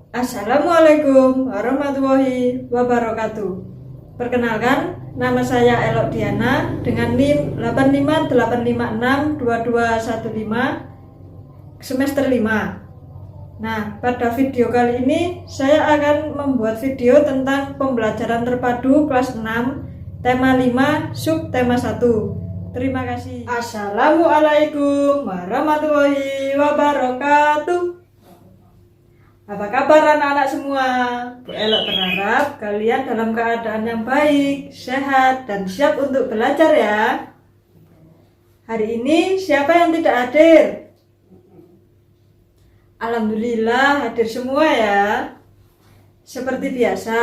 Assalamualaikum warahmatullahi wabarakatuh. Perkenalkan, nama saya Elok Diana dengan NIM 858562215 semester 5. Nah, pada video kali ini saya akan membuat video tentang pembelajaran terpadu kelas 6, tema 5, subtema 1. Terima kasih. Assalamualaikum warahmatullahi wabarakatuh. Apa kabar anak-anak semua? Bu Elok berharap kalian dalam keadaan yang baik, sehat, dan siap untuk belajar ya. Hari ini siapa yang tidak hadir? Alhamdulillah hadir semua ya. Seperti biasa,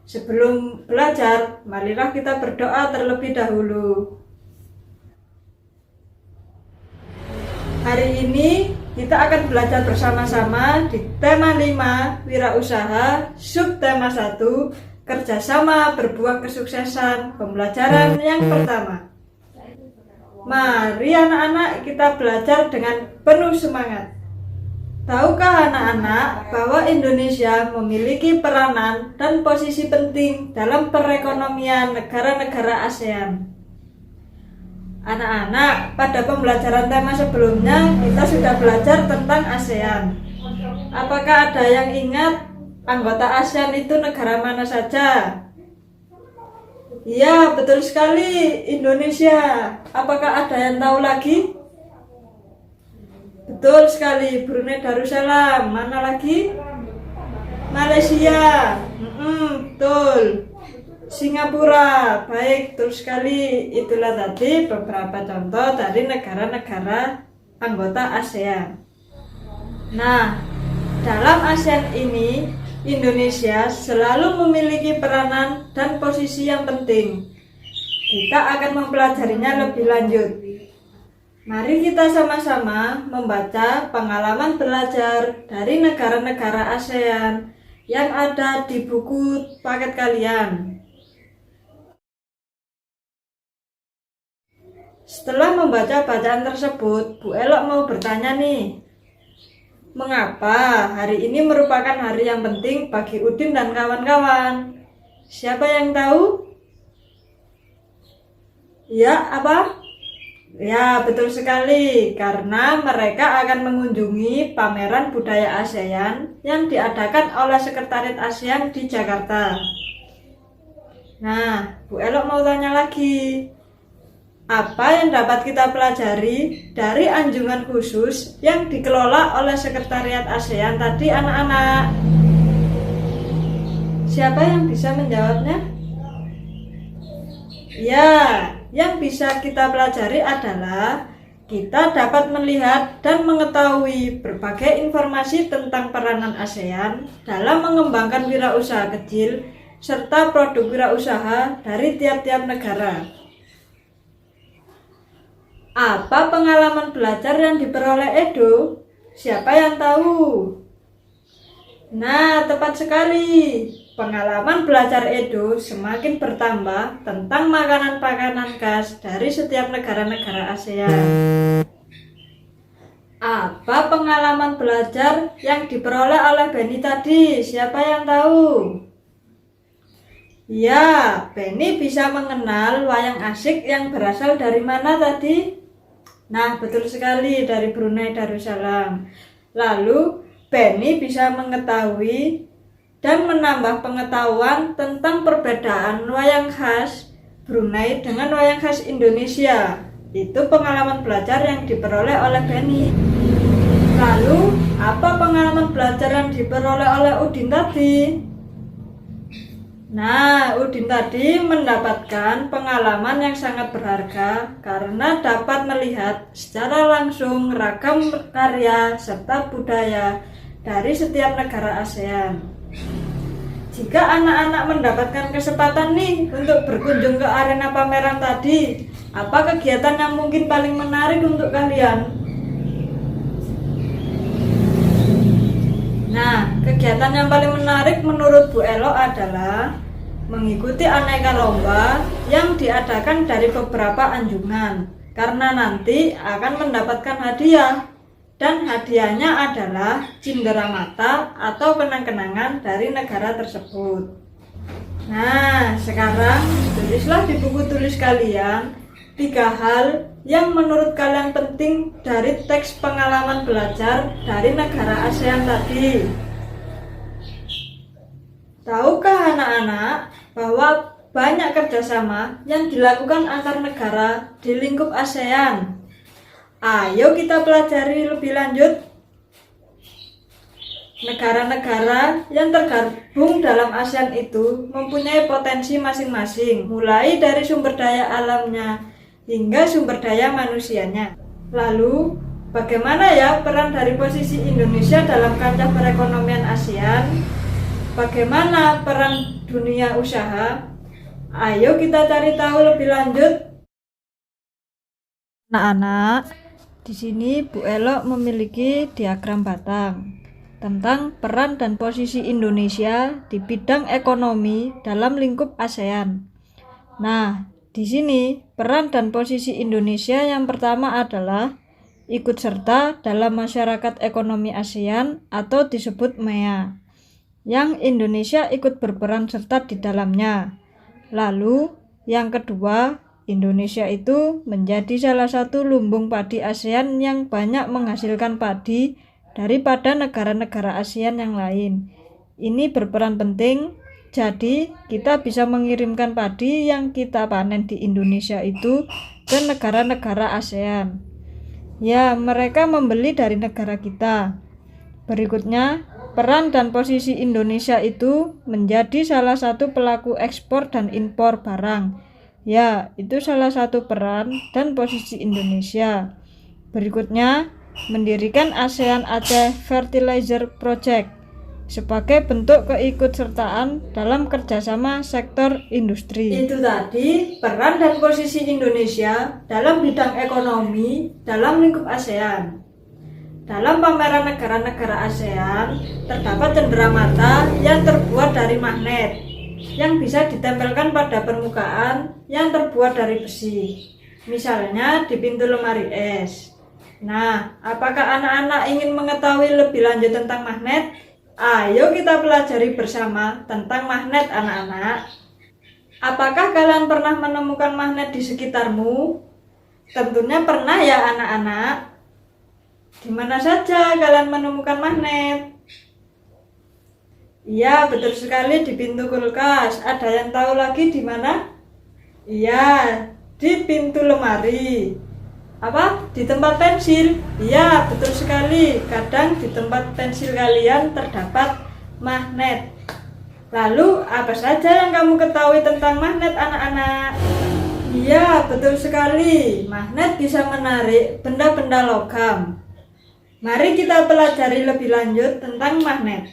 sebelum belajar, marilah kita berdoa terlebih dahulu. Hari ini kita akan belajar bersama-sama di tema 5, wirausaha, subtema 1, kerjasama berbuah kesuksesan, pembelajaran yang pertama. Mari anak-anak kita belajar dengan penuh semangat. Tahukah anak-anak bahwa Indonesia memiliki peranan dan posisi penting dalam perekonomian negara-negara ASEAN? Anak-anak, pada pembelajaran tema sebelumnya kita sudah belajar tentang ASEAN. Apakah ada yang ingat anggota ASEAN itu negara mana saja? Iya, betul sekali, Indonesia. Apakah ada yang tahu lagi? Betul sekali, Brunei Darussalam. Mana lagi? Malaysia. Betul. Singapura. Baik, betul sekali. Itulah tadi beberapa contoh dari negara-negara anggota ASEAN. Nah, dalam ASEAN ini Indonesia selalu memiliki peranan dan posisi yang penting. Kita akan mempelajarinya lebih lanjut. Mari kita sama-sama membaca pengalaman belajar dari negara-negara ASEAN yang ada di buku paket kalian. Setelah membaca bacaan tersebut, Bu Elok mau bertanya nih, mengapa hari ini merupakan hari yang penting bagi Udin dan kawan-kawan? Siapa yang tahu? Ya, apa? Ya, betul sekali, karena mereka akan mengunjungi pameran budaya ASEAN yang diadakan oleh Sekretariat ASEAN di Jakarta. Nah, Bu Elok mau tanya lagi, apa yang dapat kita pelajari dari anjungan khusus yang dikelola oleh Sekretariat ASEAN tadi anak-anak? Siapa yang bisa menjawabnya? Ya, yang bisa kita pelajari adalah kita dapat melihat dan mengetahui berbagai informasi tentang peranan ASEAN dalam mengembangkan wirausaha kecil serta produk wirausaha dari tiap-tiap negara. Apa pengalaman belajar yang diperoleh Edo? Siapa yang tahu? Nah, tepat sekali. Pengalaman belajar Edo semakin bertambah tentang makanan-makanan khas dari setiap negara-negara ASEAN. Apa pengalaman belajar yang diperoleh oleh Benny tadi? Siapa yang tahu? Ya, Benny bisa mengenal wayang asik yang berasal dari mana tadi? Nah, betul sekali, dari Brunei Darussalam. Lalu, Benny bisa mengetahui dan menambah pengetahuan tentang perbedaan wayang khas Brunei dengan wayang khas Indonesia. Itu pengalaman belajar yang diperoleh oleh Benny. Lalu, apa pengalaman belajar yang diperoleh oleh Udin tadi? Nah, Udin tadi mendapatkan pengalaman yang sangat berharga karena dapat melihat secara langsung ragam karya serta budaya dari setiap negara ASEAN. Jika anak-anak mendapatkan kesempatan nih untuk berkunjung ke arena pameran tadi, apa kegiatan yang mungkin paling menarik untuk kalian? Nah, kegiatan yang paling menarik menurut Bu Elok adalah mengikuti aneka lomba yang diadakan dari beberapa anjungan, karena nanti akan mendapatkan hadiah. dan hadiahnya adalah cindera mata atau kenang-kenangan dari negara tersebut. Nah, sekarang tulislah di buku tulis kalian 3 hal yang menurut kalian penting dari teks pengalaman belajar dari negara ASEAN tadi. Tahukah anak-anak bahwa banyak kerjasama yang dilakukan antar negara di lingkup ASEAN? Ayo kita pelajari lebih lanjut. Negara-negara yang tergabung dalam ASEAN itu mempunyai potensi masing-masing, mulai dari sumber daya alamnya hingga sumber daya manusianya. Lalu, bagaimana ya peran dari posisi Indonesia dalam kancah perekonomian ASEAN? Bagaimana peran dunia usaha? Ayo kita cari tahu lebih lanjut. Anak-anak, di sini Bu Elok memiliki diagram batang tentang peran dan posisi Indonesia di bidang ekonomi dalam lingkup ASEAN. Nah, di sini peran dan posisi Indonesia yang pertama adalah ikut serta dalam masyarakat ekonomi ASEAN atau disebut MEA, yang Indonesia ikut berperan serta di dalamnya. Lalu, yang kedua, Indonesia itu menjadi salah satu lumbung padi ASEAN yang banyak menghasilkan padi daripada negara-negara ASEAN yang lain. Ini berperan penting, jadi kita bisa mengirimkan padi yang kita panen di Indonesia itu ke negara-negara ASEAN. Ya, mereka membeli dari negara kita. Berikutnya, peran dan posisi Indonesia itu menjadi salah satu pelaku ekspor dan impor barang. Ya, itu salah satu peran dan posisi Indonesia. Berikutnya, mendirikan ASEAN Aceh Fertilizer Project sebagai bentuk keikutsertaan dalam kerjasama sektor industri. Itu tadi peran dan posisi Indonesia dalam bidang ekonomi dalam lingkup ASEAN. Dalam pameran negara-negara ASEAN, terdapat cenderamata yang terbuat dari magnet, yang bisa ditempelkan pada permukaan yang terbuat dari besi, misalnya di pintu lemari es. Nah, apakah anak-anak ingin mengetahui lebih lanjut tentang magnet? Ayo kita pelajari bersama tentang magnet, anak-anak. Apakah kalian pernah menemukan magnet di sekitarmu? Tentunya pernah ya, anak-anak. Di mana saja kalian menemukan magnet? Iya, betul sekali, di pintu kulkas. Ada yang tahu lagi di mana? Iya, di pintu lemari. Apa? Di tempat pensil? Iya, betul sekali. Kadang di tempat pensil kalian terdapat magnet. Lalu, apa saja yang kamu ketahui tentang magnet, anak-anak? Iya, betul sekali. Magnet bisa menarik benda-benda logam. Mari kita pelajari lebih lanjut tentang magnet.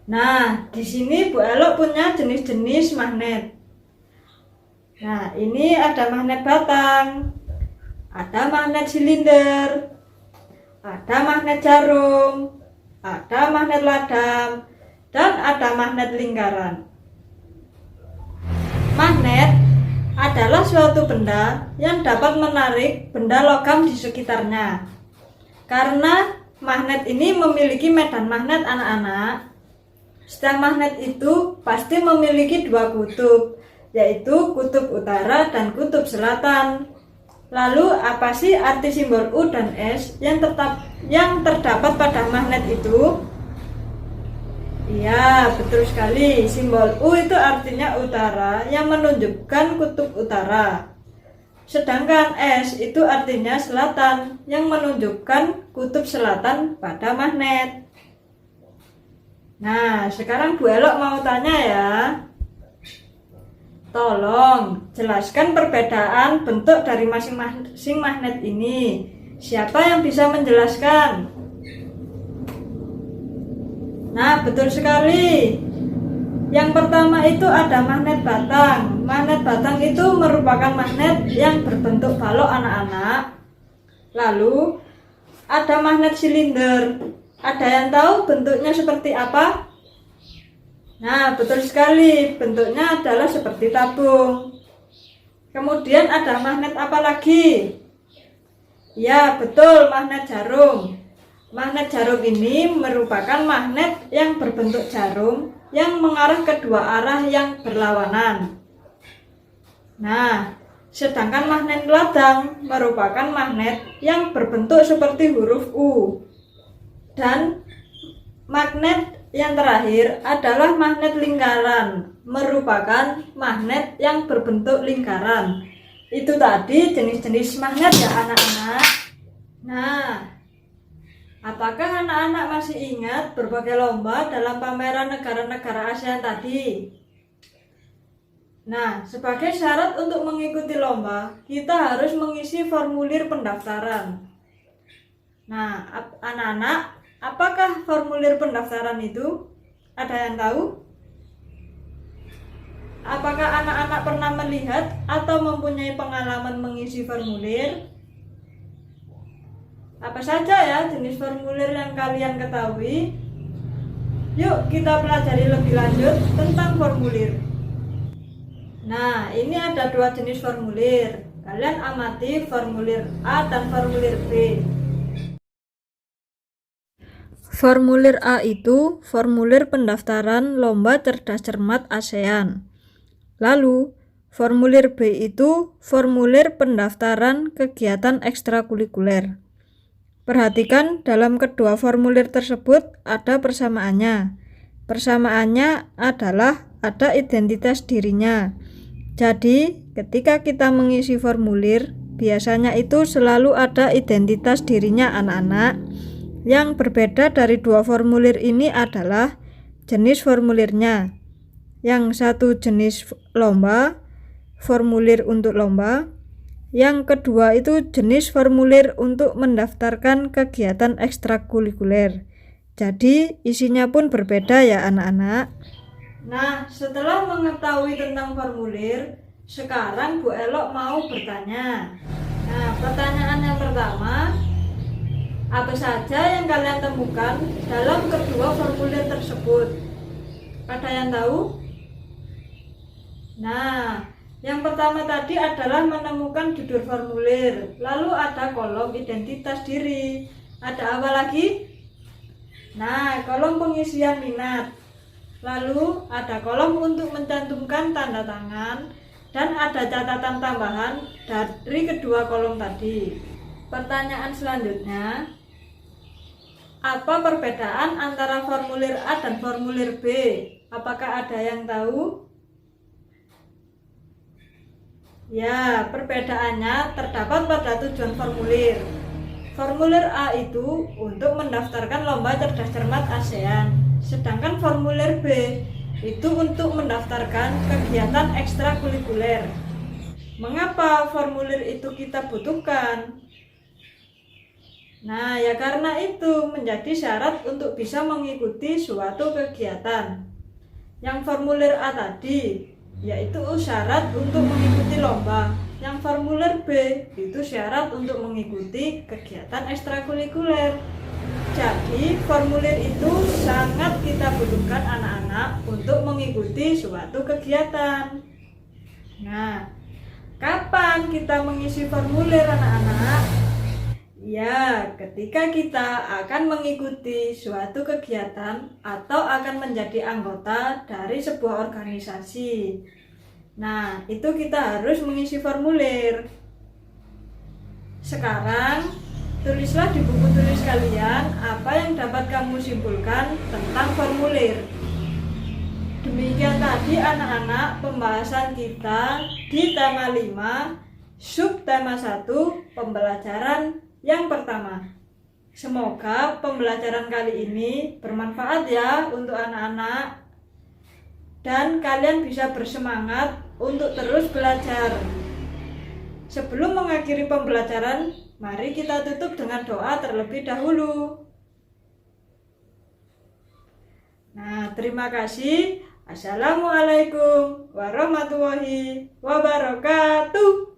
Nah, di sini Bu Elok punya jenis-jenis magnet. Nah, ini ada magnet batang, ada magnet silinder, ada magnet jarum, ada magnet ladam, dan ada magnet lingkaran. Magnet adalah suatu benda yang dapat menarik benda logam di sekitarnya. Karena magnet ini memiliki medan magnet, anak-anak. Setiap magnet itu pasti memiliki 2 kutub, yaitu kutub utara dan kutub selatan. Lalu apa sih arti simbol U dan S yang terdapat pada magnet itu? Iya, betul sekali. Simbol U itu artinya utara yang menunjukkan kutub utara. Sedangkan S itu artinya selatan yang menunjukkan kutub selatan pada magnet. Nah, sekarang Bu Elok mau tanya ya. Tolong jelaskan perbedaan bentuk dari masing-masing magnet ini. Siapa yang bisa menjelaskan? Nah, betul sekali. Yang pertama itu ada magnet batang. Magnet batang itu merupakan magnet yang berbentuk balok, anak-anak. Lalu ada magnet silinder. Ada yang tahu bentuknya seperti apa? Nah, betul sekali. Bentuknya adalah seperti tabung. Kemudian ada magnet apa lagi? Ya, betul, magnet jarum. Magnet jarum ini merupakan magnet yang berbentuk jarum yang mengarah ke dua arah yang berlawanan. Nah, sedangkan magnet ladang merupakan magnet yang berbentuk seperti huruf U. Dan magnet yang terakhir adalah magnet lingkaran, merupakan magnet yang berbentuk lingkaran. Itu tadi jenis-jenis magnet ya anak-anak. Nah, apakah anak-anak masih ingat berbagai lomba dalam pameran negara-negara ASEAN tadi? Nah, sebagai syarat untuk mengikuti lomba, kita harus mengisi formulir pendaftaran. Nah, anak-anak, apakah formulir pendaftaran itu? Ada yang tahu? Apakah anak-anak pernah melihat atau mempunyai pengalaman mengisi formulir? Apa saja ya jenis formulir yang kalian ketahui? Yuk kita pelajari lebih lanjut tentang formulir. Nah, ini ada dua jenis formulir. Kalian amati formulir A dan formulir B. Formulir A itu formulir pendaftaran Lomba Cerdas Cermat ASEAN. Lalu, formulir B itu formulir pendaftaran kegiatan ekstrakurikuler. Perhatikan dalam kedua formulir tersebut ada persamaannya. Persamaannya adalah ada identitas dirinya. Jadi, ketika kita mengisi formulir, biasanya itu selalu ada identitas dirinya anak-anak. Yang berbeda dari dua formulir ini adalah jenis formulirnya. Yang satu jenis lomba, formulir untuk lomba. Yang kedua itu jenis formulir untuk mendaftarkan kegiatan ekstrakurikuler. Jadi isinya pun berbeda ya anak-anak. Nah, setelah mengetahui tentang formulir, sekarang Bu Elok mau bertanya. Nah, pertanyaan yang pertama, apa saja yang kalian temukan dalam kedua formulir tersebut? Ada yang tahu? Nah, yang pertama tadi adalah menemukan judul formulir, lalu ada kolom identitas diri. Ada apa lagi? Nah, kolom pengisian minat. Lalu ada kolom untuk mencantumkan tanda tangan dan ada catatan tambahan dari kedua kolom tadi. Pertanyaan selanjutnya, apa perbedaan antara formulir A dan formulir B? Apakah ada yang tahu? Ya, perbedaannya terdapat pada tujuan formulir. Formulir A itu untuk mendaftarkan Lomba Cerdas Cermat ASEAN, sedangkan formulir B itu untuk mendaftarkan kegiatan ekstrakurikuler. Mengapa formulir itu kita butuhkan? Nah, ya karena itu menjadi syarat untuk bisa mengikuti suatu kegiatan. Yang formulir A tadi yaitu syarat untuk mengikuti lomba. Yang formulir B itu syarat untuk mengikuti kegiatan ekstrakurikuler. Jadi formulir itu sangat kita butuhkan anak-anak untuk mengikuti suatu kegiatan. Nah, kapan kita mengisi formulir anak-anak? Ya, ketika kita akan mengikuti suatu kegiatan atau akan menjadi anggota dari sebuah organisasi. Nah, itu kita harus mengisi formulir. Sekarang, tulislah di buku tulis kalian apa yang dapat kamu simpulkan tentang formulir. Demikian tadi anak-anak pembahasan kita di tema 5, subtema 1, pembelajaran yang pertama. Semoga pembelajaran kali ini bermanfaat ya untuk anak-anak dan kalian bisa bersemangat untuk terus belajar. Sebelum mengakhiri pembelajaran, mari kita tutup dengan doa terlebih dahulu. Nah, terima kasih. Assalamualaikum warahmatullahi wabarakatuh.